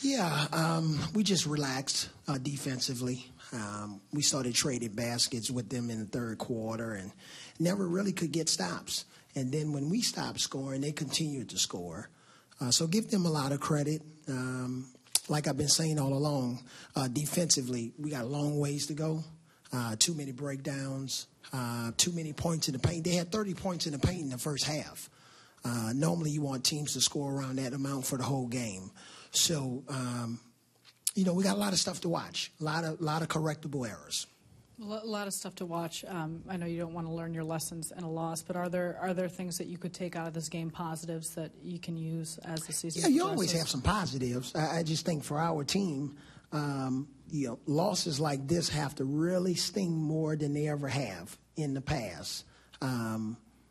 Yeah, we just relaxed defensively. We started trading baskets with them in the third quarter and never really could get stops. And then when we stopped scoring, they continued to score. So give them a lot of credit. Like I've been saying all along, defensively, we got a long ways to go. Too many breakdowns, too many points in the paint. They had 30 points in the paint in the first half. Normally you want teams to score around that amount for the whole game. So, we got a lot of stuff to watch, a lot of correctable errors. A lot of stuff to watch. I know you don't want to learn your lessons in a loss, but are there things that you could take out of this game, positives that you can use as the season progresses? Yeah, you always have some positives. I just think for our team, losses like this have to really sting more than they ever have in the past,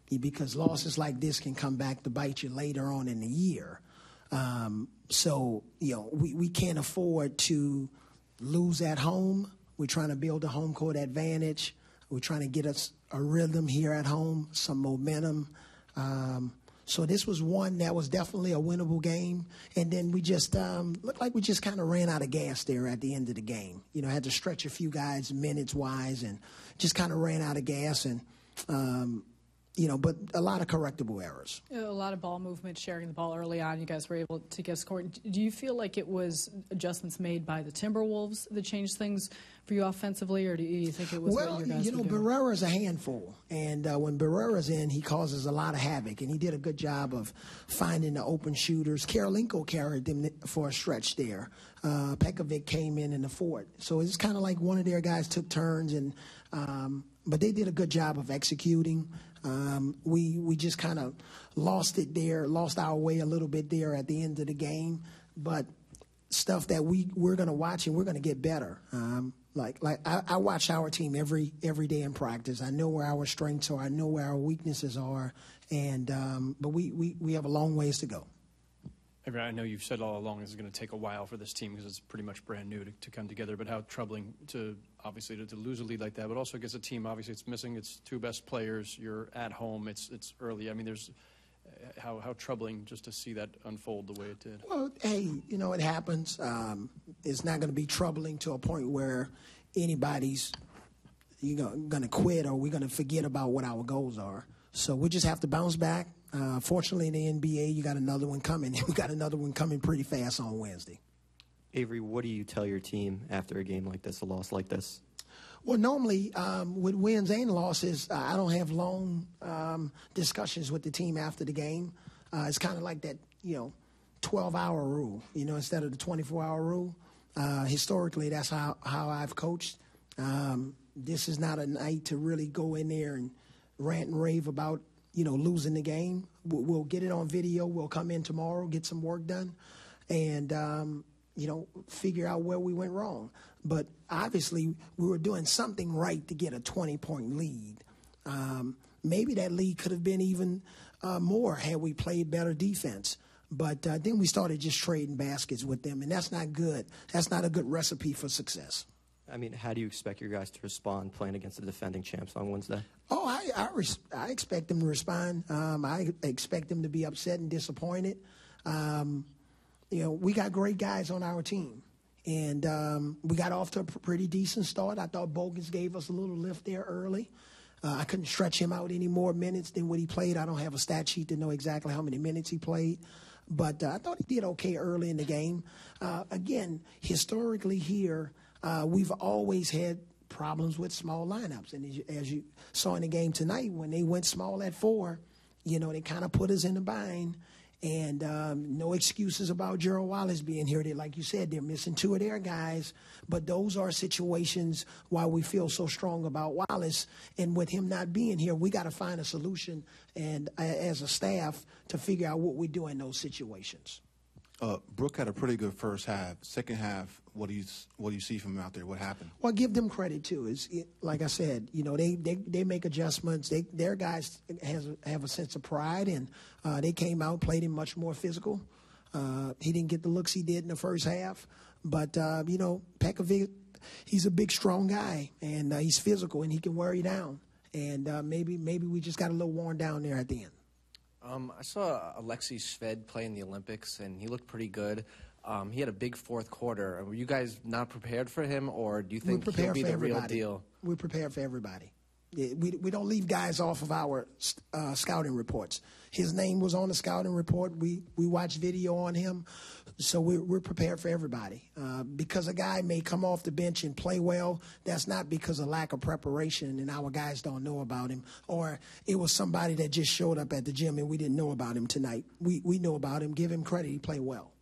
because losses like this can come back to bite you later on in the year. So we can't afford to lose at home. We're trying to build a home court advantage. We're trying to get us a rhythm here at home, some momentum. So this was one that was definitely a winnable game. And then we just looked like we just kind of ran out of gas there at the end of the game. Had to stretch a few guys minutes-wise and just kind of ran out of gas. And, but a lot of correctable errors. A lot of ball movement, sharing the ball early on. You guys were able to get scored. Do you feel like it was adjustments made by the Timberwolves that changed things for you offensively, or do you think it was what your guys were doing? Barrera's a handful, and when Barrera's in, he causes a lot of havoc, and he did a good job of finding the open shooters. Karolinko carried them for a stretch there. Pekovic came in the fourth. So it's kind of like one of their guys took turns, and but they did a good job of executing. We just kind of lost it there, lost our way a little bit there at the end of the game. But stuff that we're going to watch and we're going to get better. I watch our team every day in practice. I know where our strengths are. I know where our weaknesses are. And but we have a long ways to go. Avery, I know you've said all along this is going to take a while for this team because it's pretty much brand new to come together, but how troubling to lose a lead like that, but also against a team, obviously it's missing its two best players, you're at home, it's early. I mean, there's how troubling just to see that unfold the way it did. Well, hey, it happens. It's not going to be troubling to a point where anybody's going to quit or we're going to forget about what our goals are. So we just have to bounce back. Fortunately, in the NBA, you got another one coming. We got another one coming pretty fast on Wednesday. Avery, what do you tell your team after a game like this, a loss like this? Well, normally with wins and losses, I don't have long discussions with the team after the game. It's kind of like that, 12-hour rule, instead of the 24-hour rule. Historically, that's how I've coached. This is not a night to really go in there and rant and rave about losing the game. We'll get it on video. We'll come in tomorrow, get some work done, and, figure out where we went wrong. But obviously, we were doing something right to get a 20-point lead. Maybe that lead could have been even more had we played better defense. But then we started just trading baskets with them, and that's not good. That's not a good recipe for success. I mean, how do you expect your guys to respond playing against the defending champs on Wednesday? Oh, I expect them to respond. I expect them to be upset and disappointed. We got great guys on our team, and we got off to a pretty decent start. I thought Bogus gave us a little lift there early. I couldn't stretch him out any more minutes than what he played. I don't have a stat sheet to know exactly how many minutes he played. But I thought he did okay early in the game. Again, historically here, we've always had problems with small lineups. And as you saw in the game tonight, when they went small at 4, they kind of put us in a bind. And no excuses about Gerald Wallace being here. Like you said, they're missing 2 of their guys. But those are situations why we feel so strong about Wallace. And with him not being here, we got to find a solution and as a staff to figure out what we do in those situations. Brook had a pretty good first half. Second half, what do you see from him out there? What happened? Well, give them credit too. Like I said, they make adjustments. Their guys have a sense of pride, and they came out, played him much more physical. He didn't get the looks he did in the first half, but Pekovic, he's a big, strong guy, and he's physical, and he can wear you down. And maybe we just got a little worn down there at the end. I saw Alexei Shved play in the Olympics, and he looked pretty good. He had a big fourth quarter. Were you guys not prepared for him, or do you think We're he'll prepared be for the everybody. real deal? We're prepared for everybody. We don't leave guys off of our scouting reports. His name was on the scouting report. We watch video on him, so we're prepared for everybody. Because a guy may come off the bench and play well, that's not because of lack of preparation and our guys don't know about him, or it was somebody that just showed up at the gym and we didn't know about him tonight. We know about him. Give him credit. He played well.